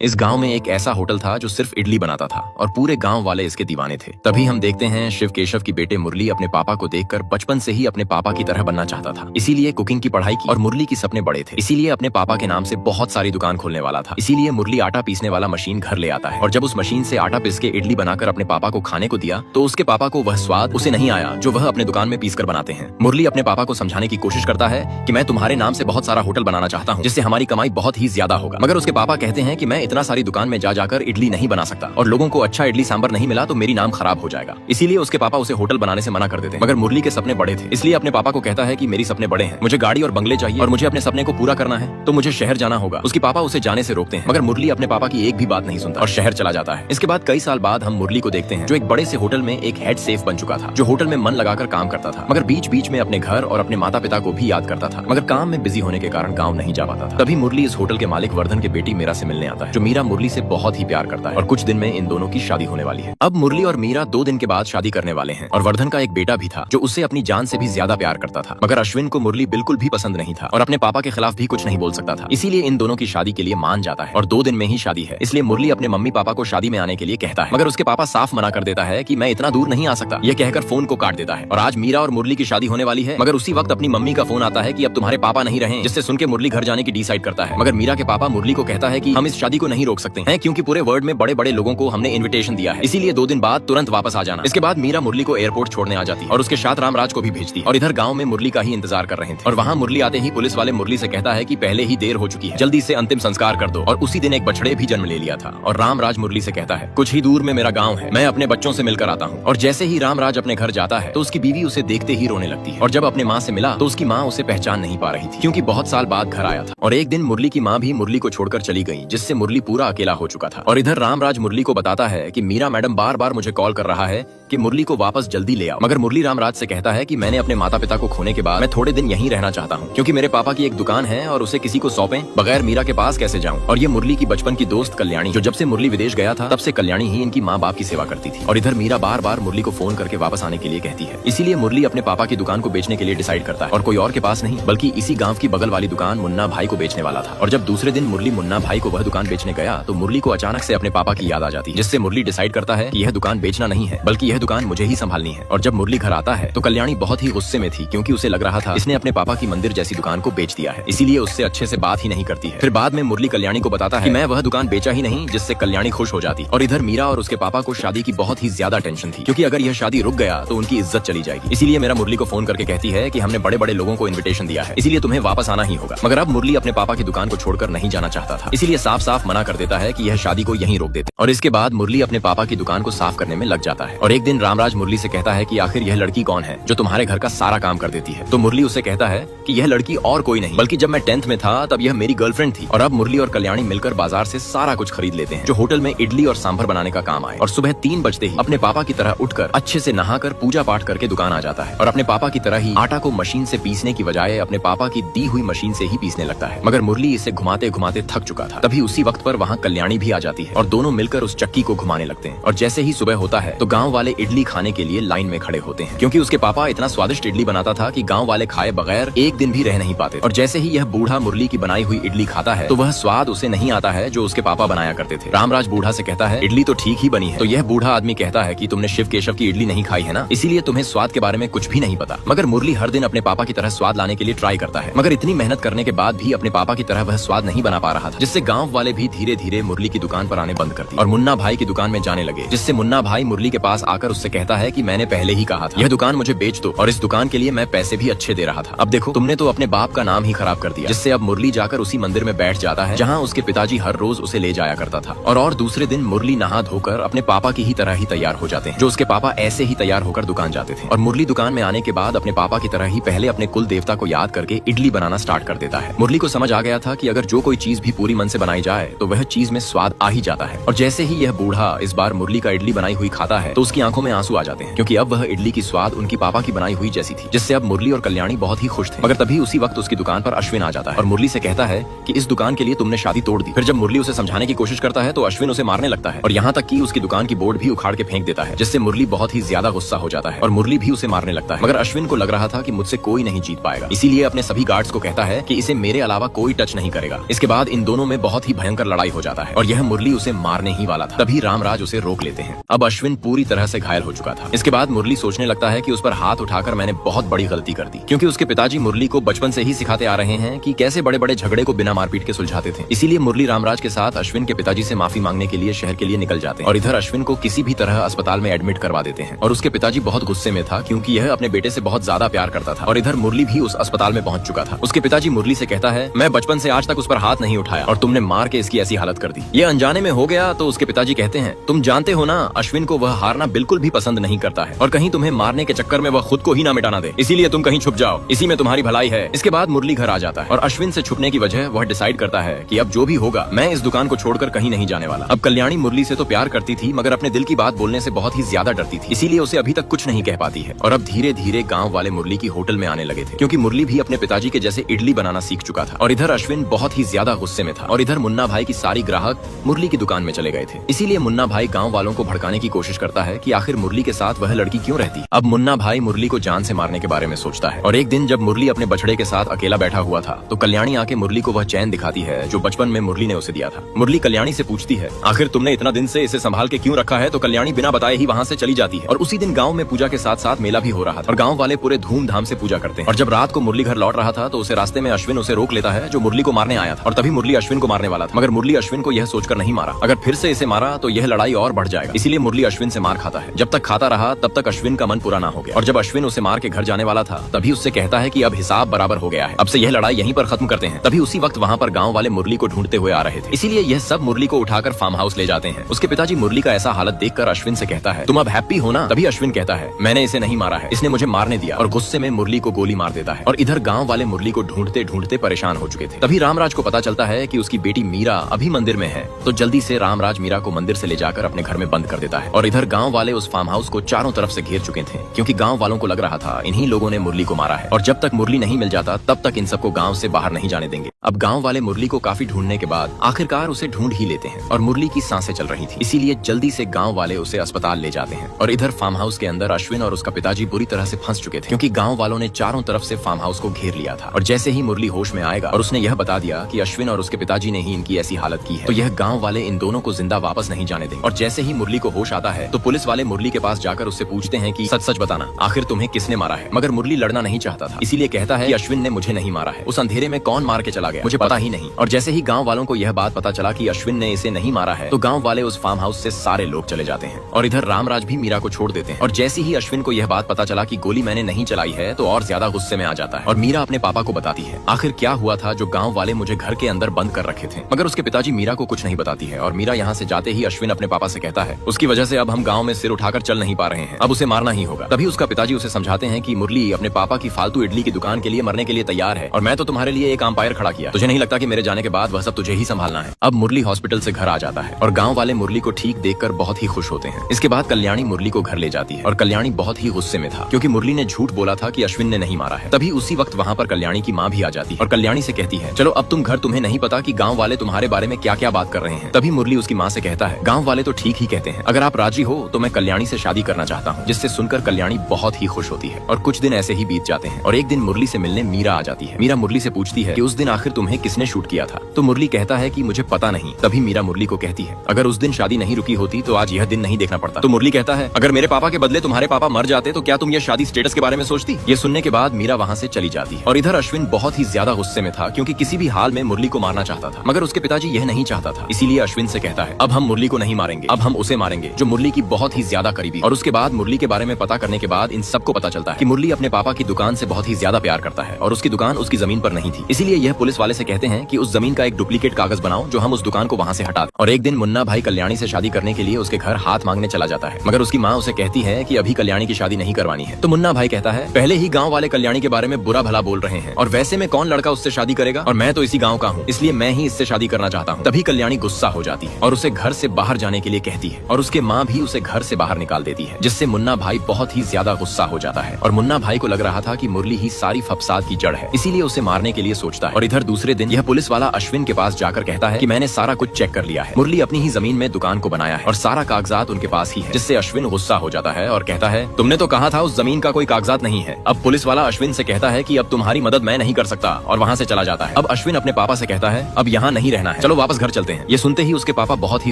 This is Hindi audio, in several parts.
इस गांव में एक ऐसा होटल था जो सिर्फ इडली बनाता था और पूरे गांव वाले इसके दीवाने थे। तभी हम देखते हैं शिव केशव की बेटे मुरली अपने पापा को देखकर बचपन से ही अपने पापा की तरह बनना चाहता था। इसीलिए कुकिंग की पढ़ाई की और मुरली की सपने बड़े थे। इसीलिए अपने पापा के नाम से बहुत सारी दुकान खोलने वाला था। इसीलिए मुरली आटा पीसने वाला मशीन घर ले आता है और जब उस मशीन से आटा पीस के इडली बनाकर अपने पापा को खाने को दिया तो उसके पापा को वह स्वाद उसे नहीं आया जो वह अपने दुकान में पीस कर बनाते हैं। मुरली अपने पापा को समझाने की कोशिश करता है कि मैं तुम्हारे नाम से बहुत सारा होटल बनाना चाहता हूँ जिससे हमारी कमाई बहुत ही ज्यादा होगा। मगर उसके पापा कहते हैं कि मैं इतना सारी दुकान में जाकर इडली नहीं बना सकता और लोगों को अच्छा इडली सांभर नहीं मिला तो मेरी नाम खराब हो जाएगा। इसीलिए उसके पापा उसे होटल बनाने से मना कर देते हैं। मगर मुरली के सपने बड़े थे इसलिए अपने पापा को कहता है कि मेरी सपने बड़े हैं, मुझे गाड़ी और बंगले चाहिए और मुझे अपने सपने को पूरा करना है तो मुझे शहर जाना होगा। उसके पापा उसे जाने से रोकते हैं मगर मुरली अपने पापा की एक भी बात नहीं सुनता और शहर चला जाता है। इसके बाद कई साल बाद हम मुरली को देखते हैं जो एक बड़े से होटल में एक हेड सेफ बन चुका था, जो होटल में मन लगाकर काम करता था मगर बीच बीच में अपने घर और अपने माता पिता को भी याद करता था मगर काम में बिजी होने के कारण गाँव नहीं जा पाता था। तभी मुरली इस होटल के मालिक वर्धन के बेटी मीरा से मिलने आता है जो मीरा मुरली से बहुत ही प्यार करता है और कुछ दिन में इन दोनों की शादी होने वाली है। अब मुरली और मीरा 2 दिन के बाद शादी करने वाले हैं और वर्धन का एक बेटा भी था जो उससे अपनी जान से भी ज्यादा प्यार करता था। मगर अश्विन को मुरली बिल्कुल भी पसंद नहीं था और अपने पापा के खिलाफ भी कुछ नहीं बोल सकता था। इसीलिए इन दोनों की शादी के लिए मान जाता है और 2 दिन में ही शादी है। इसलिए मुरली अपने मम्मी पापा को शादी में आने के लिए कहता है मगर उसके पापा साफ मना कर देता है कि मैं इतना दूर नहीं आ सकता। यह कहकर फोन को काट देता है और आज मीरा और मुरली की शादी होने वाली है मगर उसी वक्त अपनी मम्मी का फोन आता है कि अब तुम्हारे पापा नहीं रहे, जिससे सुन के मुरली घर जाने की डिसाइड करता है। मगर मीरा के पापा मुरली को कहता है कि हम इस शादी को नहीं रोक सकते हैं क्योंकि पूरे वर्ल्ड में बड़े बड़े लोगों को हमने इन्विटेशन दिया है, इसीलिए 2 दिन बाद तुरंत वापस आ जाना। इसके बाद मीरा मुरली को एयरपोर्ट छोड़ने आ जाती है और उसके साथ रामराज को भी भेजती है और इधर गांव में मुरली का ही इंतजार कर रहे थे। और वहाँ मुरली आते ही पुलिस वाले मुरली से कहता है कि पहले ही देर हो चुकी है, जल्दी से अंतिम संस्कार कर दो। और उसी दिन एक बछड़े भी जन्म ले लिया था। और रामराज मुरली से कहता है कुछ ही दूर में मेरा गाँव है, मैं अपने बच्चों से मिलकर आता हूँ। और जैसे ही रामराज अपने घर जाता है तो उसकी बीवी उसे देखते ही रोने लगती है और जब अपने माँ से मिला तो उसकी माँ उसे पहचान नहीं पा रही थी क्योंकि बहुत साल बाद घर आया था। और एक दिन मुरली की माँ भी मुरली को छोड़कर चली गई जिससे मुरली पूरा अकेला हो चुका था। और इधर रामराज मुरली को बताता है कि मीरा मैडम बार बार मुझे कॉल कर रहा है कि मुरली को वापस जल्दी ले आओ। मगर मुरली रामराज से कहता है कि मैंने अपने माता पिता को खोने के बाद मैं थोड़े दिन यहीं रहना चाहता हूँ क्योंकि मेरे पापा की एक दुकान है और उसे किसी को सौंपें बगैर मीरा के पास कैसे जाऊँ। और ये मुरली की बचपन की दोस्त कल्याणी जो जब से मुरली विदेश गया था तब से कल्याणी ही इनकी माँ बाप की सेवा करती थी। और इधर मीरा बार बार मुरली को फोन करके वापस आने के लिए कहती है। इसीलिए मुरली अपने पापा की दुकान को बेचने के लिए डिसाइड करता है और कोई और के पास नहीं बल्कि इसी गाँव की बगल वाली दुकान मुन्ना भाई को बेचने वाला था। और जब दूसरे दिन मुरली मुन्ना भाई को वह दुकान बेचने गया तो मुरली को अचानक से अपने पापा की याद आ जाती है, जिससे मुरली डिसाइड करता है कि यह दुकान बेचना नहीं है बल्कि यह दुकान मुझे ही संभालनी है। और जब मुरली घर आता है तो कल्याणी बहुत ही गुस्से में थी क्योंकि उसे लग रहा था इसने अपने पापा की मंदिर जैसी दुकान को बेच दिया है, इसीलिए उससे अच्छे से बात ही नहीं करती है। फिर बाद में मुरली कल्याणी को बताता है कि मैं वह दुकान बेचा ही नहीं, जिससे कल्याणी खुश हो जाती। और इधर मीरा और उसके पापा को शादी की बहुत ही ज्यादा टेंशन थी क्योंकि अगर यह शादी रुक गया तो उनकी इज्जत चली जाएगी। इसीलिए मेरा मुरली को फोन करके कहती है कि हमने बड़े बड़े लोगों को इन्विटेशन दिया है, इसीलिए तुम्हें वापस आना ही होगा। मगर अब मुरली अपने पापा की दुकान को छोड़कर नहीं जाना चाहता था, इसीलिए साफ साफ मना कर देता है कि यह शादी को यहीं रोक देते। और इसके बाद मुरली अपने पापा की दुकान को साफ करने में लग जाता है। और एक दिन रामराज मुरली से कहता है कि आखिर यह लड़की कौन है जो तुम्हारे घर का सारा काम कर देती है। तो मुरली उसे कहता है कि यह लड़की और कोई नहीं बल्कि जब मैं 10th में था तब यह मेरी गर्लफ्रेंड थी। और अब मुरली और कल्याणी मिलकर बाजार से सारा कुछ खरीद लेते हैं जो होटल में इडली और सांभर बनाने का काम आए। और सुबह 3 बजते ही अपने पापा की तरह उठकर अच्छे से नहाकर पूजा पाठ करके दुकान आ जाता है और अपने पापा की तरह ही आटा को मशीन से पीसने की बजाय अपने पापा की दी हुई मशीन से ही पीसने लगता है। मगर मुरली इसे घुमाते घुमाते थक चुका था। तभी उसी वक्त पर वहाँ कल्याणी भी आ जाती है और दोनों मिलकर उस चक्की को घुमाने लगते हैं। और जैसे ही सुबह होता है तो गाँव वाले इडली खाने के लिए लाइन में खड़े होते हैं क्योंकि उसके पापा इतना स्वादिष्ट इडली बनाता था कि गाँव वाले खाए बगैर एक दिन भी रह नहीं पाते। और जैसे ही यह बूढ़ा मुरली की बनाई हुई इडली खाता है तो वह स्वाद उसे नहीं आता है जो उसके पापा बनाया करते थे। रामराज बूढ़ा से कहता है इडली तो ठीक ही बनी है। तो यह बूढ़ा आदमी कहता है कि तुमने शिव केशव की इडली नहीं खाई है ना, इसीलिए तुम्हें स्वाद के बारे में कुछ भी नहीं पता। मगर मुरली हर दिन अपने पापा की तरह स्वाद लाने के लिए ट्राई करता है मगर इतनी मेहनत करने के बाद भी अपने पापा की तरह वह स्वाद नहीं बना पा रहा था, जिससे गाँव वाले भी धीरे धीरे मुरली की दुकान पर आने बंद कर दिए और मुन्ना भाई की दुकान में जाने लगे, जिससे मुन्ना भाई मुरली के पास आकर उससे कहता है कि मैंने पहले ही कहा था यह दुकान मुझे बेच दो और इस दुकान के लिए मैं पैसे भी अच्छे दे रहा था। अब देखो तुमने तो अपने बाप का नाम ही खराब कर दिया, जिससे अब मुरली जाकर उसी मंदिर में बैठ जाता है जहाँ उसके पिताजी हर रोज उसे ले जाया करता था। और दूसरे दिन मुरली नहा धोकर अपने पापा की ही तरह ही तैयार हो जाते हैं जो उसके पापा ऐसे ही तैयार होकर दुकान जाते थे। और मुरली दुकान में आने के बाद अपने पापा की तरह ही पहले अपने कुल देवता को याद करके इडली बनाना स्टार्ट कर देता है। मुरली को समझ आ गया था कि अगर जो कोई चीज भी पूरी मन से बनाई जाए तो वह चीज में स्वाद आ ही जाता है। और जैसे ही यह बूढ़ा इस बार मुरली का इडली बनाई हुई खाता है तो उसकी आंखों में आंसू आ जाते हैं क्योंकि अब वह इडली की स्वाद उनकी पापा की बनाई हुई जैसी थी, जिससे अब मुरली और कल्याणी बहुत ही खुश थे। मगर तभी उसी वक्त उसकी दुकान पर अश्विन आ जाता है और मुरली से कहता है कि इस दुकान के लिए तुमने शादी तोड़ दी। फिर जब मुरली उसे समझाने की कोशिश करता है तो अश्विन उसे मारने लगता है और यहाँ तक कि उसकी दुकान की बोर्ड भी उखाड़ के फेंक देता है, जिससे मुरली बहुत ही ज्यादा गुस्सा हो जाता है और मुरली भी उसे मारने लगता है। मगर अश्विन को लग रहा था कि मुझसे कोई नहीं जीत पाएगा, इसीलिए अपने सभी गार्ड्स को कहता है कि इसे मेरे अलावा कोई टच नहीं करेगा। इसके बाद इन दोनों में बहुत ही भयंकर लेकर लड़ाई हो जाता है और यह मुरली उसे मारने ही वाला था। तभी रामराज उसे रोक लेते हैं। अब अश्विन पूरी तरह से घायल हो चुका था। इसके बाद मुरली सोचने लगता है कि उस पर हाथ उठाकर मैंने बहुत बड़ी गलती कर दी, क्योंकि उसके पिताजी मुरली को बचपन से ही सिखाते आ रहे हैं कि कैसे बड़े बड़े झगड़े को बिना मारपीट के सुलझाते थे। इसीलिए मुरली रामराज के साथ अश्विन के पिताजी से माफी मांगने के लिए शहर के लिए निकल जाते हैं और इधर अश्विन को किसी भी तरह अस्पताल में एडमिट करवा देते हैं। और उसके पिताजी बहुत गुस्से में था, क्योंकि यह अपने बेटे से बहुत ज्यादा प्यार करता था। और इधर मुरली भी उस अस्पताल में पहुंच चुका था। उसके पिताजी मुरली से कहता है, मैं बचपन से आज तक उस पर हाथ नहीं उठाया और तुमने मार के इसकी ऐसी हालत कर दी। ये अनजाने में हो गया। तो उसके पिताजी कहते हैं, तुम जानते हो ना, अश्विन को वह हारना बिल्कुल भी पसंद नहीं करता है और कहीं तुम्हें मारने के चक्कर में वह खुद को ही ना मिटाना दे, इसीलिए तुम कहीं छुप जाओ, इसी में तुम्हारी भलाई है। इसके बाद मुरली घर आ जाता है और अश्विन से छुपने की वजह वह डिसाइड करता है कि अब जो भी होगा मैं इस दुकान को छोड़कर कहीं नहीं जाने वाला। अब कल्याणी मुरली से तो प्यार करती थी, मगर अपने दिल की बात बोलने से बहुत ही ज्यादा डरती थी, इसीलिए उसे अभी तक कुछ नहीं कह पाती है। और अब धीरे धीरे गाँव वाले मुरली की होटल में आने लगे थे, क्योंकि मुरली भी अपने पिताजी के जैसे इडली बनाना सीख चुका था। और इधर अश्विन बहुत ही ज्यादा गुस्से में था और इधर मुन्ना भाई की सारी ग्राहक मुरली की दुकान में चले गए थे। इसीलिए मुन्ना भाई गांव वालों को भड़काने की कोशिश करता है कि आखिर मुरली के साथ वह लड़की क्यों रहती। अब मुन्ना भाई मुरली को जान से मारने के बारे में सोचता है। और एक दिन जब मुरली अपने बछड़े के साथ अकेला बैठा हुआ था तो कल्याणी आके मुरली को वह चैन दिखाती है जो बचपन में मुरली ने उसे दिया था। मुरली कल्याणी से पूछती है, आखिर तुमने इतना दिन से इसे संभाल के क्यों रखा है। तो कल्याणी बिना बताए ही वहाँ से चली जाती है। और उसी दिन गाँव में पूजा के साथ साथ मेला भी हो रहा था और गाँव वाले पूरे धूमधाम से पूजा करते हैं। और जब रात को मुरली घर लौट रहा था तो उसे रास्ते में अश्विन उसे रोक लेता है, जो मुरली को मारने आया था। और तभी मुरली अश्विन को मारने वाला था, मगर मुरली अश्विन को यह सोचकर नहीं मारा, अगर फिर से इसे मारा तो यह लड़ाई और बढ़ जाएगा। इसीलिए मुरली अश्विन से मार खाता है। जब तक खाता रहा तब तक अश्विन का मन पूरा ना हो गया। और जब अश्विन उसे मार के घर जाने वाला था तभी उससे कहता है कि अब हिसाब बराबर हो गया है, अब से यह लड़ाई यहीं पर खत्म करते हैं। तभी उसी वक्त वहाँ पर गाँव वाले मुरली को ढूंढते हुए आ रहे थे, इसीलिए यह सब मुरली को उठाकर फार्म हाउस ले जाते हैं। उसके पिताजी मुरली का ऐसा हालत देखकर अश्विन से कहता है, तुम अब हैप्पी हो ना। तभी अश्विन कहता है, मैंने इसे नहीं मारा है, इसने मुझे मारने दिया। और गुस्से में मुरली को गोली मार देता है। और इधर गाँव वाले मुरली को ढूंढते ढूंढते परेशान हो चुके थे। तभी रामराज को पता चलता है कि उसकी बेटी मीरा अभी मंदिर में है। तो जल्दी से रामराज मीरा को मंदिर से ले जाकर अपने घर में बंद कर देता है। और इधर गांव वाले उस फार्म हाउस को चारों तरफ से घेर चुके थे, क्योंकि गांव वालों को लग रहा था इन्हीं लोगों ने मुरली को मारा है और जब तक मुरली नहीं मिल जाता तब तक इन सबको गांव से बाहर नहीं जाने देंगे। अब गांव वाले मुरली को काफी ढूंढने के बाद आखिरकार उसे ढूंढ ही लेते हैं और मुरली की सांसें चल रही थी, इसीलिए जल्दी से गांव वाले उसे अस्पताल ले जाते हैं। और इधर फार्म हाउस के अंदर अश्विन और उसका पिताजी बुरी तरह से फंस चुके थे, क्योंकि गांव वालों ने चारों तरफ से फार्म हाउस को घेर लिया था। और जैसे ही मुरली होश में आएगा और उसने यह बता दिया कि अश्विन और उसके पिताजी ने ही इनकी ऐसी हालत की है, तो यह गांव वाले इन दोनों को जिंदा वापस नहीं जाने देंगे। और जैसे ही मुरली को होश आता है तो पुलिस वाले मुरली के पास जाकर उससे पूछते हैं कि सच सच बताना, आखिर तुम्हें किसने मारा है। मगर मुरली लड़ना नहीं चाहता था, इसीलिए कहता है कि अश्विन ने मुझे नहीं मारा है, उस अंधेरे में कौन मार के चला गया मुझे पता ही नहीं। और जैसे ही गांव वालों को यह बात पता चला कि अश्विन ने इसे नहीं मारा है तो गांव वाले उस फार्म हाउस से सारे लोग चले जाते हैं। और इधर रामराज भी मीरा को छोड़ देते हैं। और जैसे ही अश्विन को यह बात पता चला कि गोली मैंने नहीं चलाई है तो और ज्यादा गुस्से में आ जाता है और मीरा अपने पापा को बताती है आखिर क्या हुआ था जो गाँव वाले मुझे घर के अंदर बंद कर रखे थे। मगर उसके पिताजी मीरा को कुछ नहीं बताती है और मीरा यहाँ से जाते ही अश्विन अपने पापा से कहता है उसकी वजह से अब हम गाँव में सिर उठाकर चल नहीं पा रहे हैं, अब उसे मारना ही होगा। तभी उसका पिताजी उसे समझाते हैं कि मुरली अपने पापा की फालतू इडली की दुकान के लिए मरने के लिए तैयार है और मैं तो तुम्हारे लिए एक अंपायर खड़ा किया, तुझे नहीं लगता कि मेरे जाने के बाद वह सब तुझे ही संभालना है। अब मुरली हॉस्पिटल से घर आ जाता है और गाँव वाले मुरली को ठीक देखकर बहुत ही खुश होते हैं। इसके बाद कल्याणी मुरली को घर ले जाती है और कल्याणी बहुत ही गुस्से में था, क्योंकि मुरली ने झूठ बोला था कि अश्विन ने नहीं मारा है। तभी उसी वक्त वहाँ पर कल्याणी की माँ भी आ जाती है और कल्याणी से कहती है चलो अब तुम घर, तुम्हें नहीं पता कि गाँव वाले तुम्हारे बारे में क्या क्या बात कर रहे हैं। तभी मुरली उसकी माँ से कहता है गाँव वाले तो ठीक ही कहते हैं, अगर आप राजी हो तो मैं कल्याणी से शादी करना चाहता हूँ। जिससे सुनकर कल्याणी बहुत ही खुश होती है और कुछ दिन ऐसे ही बीत जाते हैं। और एक दिन मुरली से मिलने मीरा आ जाती है। मीरा मुरली से पूछती है कि उस दिन आखिर तुम्हें किसने शूट किया था। तो मुरली कहता है कि मुझे पता नहीं। तभी मीरा मुरली को कहती है अगर उस दिन शादी नहीं रुकी होती तो आज यह दिन नहीं देखना पड़ता। तो मुरली कहता है अगर मेरे पापा के बदले तुम्हारे पापा मर जाते तो क्या तुम यह शादी स्टेटस के बारे में सोचती। ये सुनने के बाद मीरा वहाँ से चली जाती है। और इधर अश्विन बहुत ही ज्यादा गुस्से में था, क्योंकि किसी भी हाल में मुरली को मारना चाहता था, मगर उसके पिताजी यह नहीं चाहता था। इसीलिए अश्विन से कहता है अब हम मुरली को नहीं मारेंगे, अब हम उसे मारेंगे जो मुरली की बहुत ही ज्यादा करीबी। और उसके बाद मुरली के बारे में पता करने के बाद इन सबको पता चलता है कि मुरली अपने पापा की दुकान से बहुत ही ज्यादा प्यार करता है और उसकी दुकान उसकी जमीन पर नहीं थी। इसीलिए यह पुलिस वाले से कहते हैं कि उस जमीन का एक डुप्लीकेट कागज बनाओ जो हम उस दुकान को वहाँ से हटा दें। और एक दिन मुन्ना भाई कल्याणी से शादी करने के लिए उसके घर हाथ मांगने चला जाता है, मगर उसकी माँ उसे कहती है कि अभी कल्याणी की शादी नहीं करवानी है। तो मुन्ना भाई कहता है पहले ही गाँव वाले कल्याणी के बारे में बुरा भला बोल रहे हैं और वैसे में कौन लड़का उससे शादी करेगा, और मैं तो इसी गाँव का हूँ, इसलिए मैं ही इससे शादी करना चाहता हूँ। तभी कल्याणी गुस्सा हो जाती है और उसे घर से बाहर जाने के लिए कहती है और उसके माँ भी उसे घर से बाहर निकाल देती है, जिससे मुन्ना भाई बहुत ही ज्यादा गुस्सा हो जाता है। और मुन्ना भाई को लग रहा था कि मुरली ही सारी फसाद की जड़ है, इसीलिए उसे मारने के लिए सोचता है। और इधर दूसरे दिन यह पुलिस वाला अश्विन के पास जाकर कहता है कि मैंने सारा कुछ चेक कर लिया है। मुरली अपनी ही जमीन में दुकान को बनाया है और सारा कागजात उनके पास ही है, जिससे अश्विन गुस्सा हो जाता है और कहता है तुमने तो कहा था उस जमीन का कोई कागजात नहीं है। अब पुलिस वाला अश्विन से कहता है कि अब तुम्हारी मदद मैं नहीं कर सकता और वहाँ से चला जाता है। अब अश्विन अपने पापा से कहता है अब यहाँ नहीं रहना है, चलो वापस घर चलते हैं। ये सुनते ही उसके पापा बहुत ही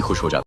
खुश हो जाते हैं।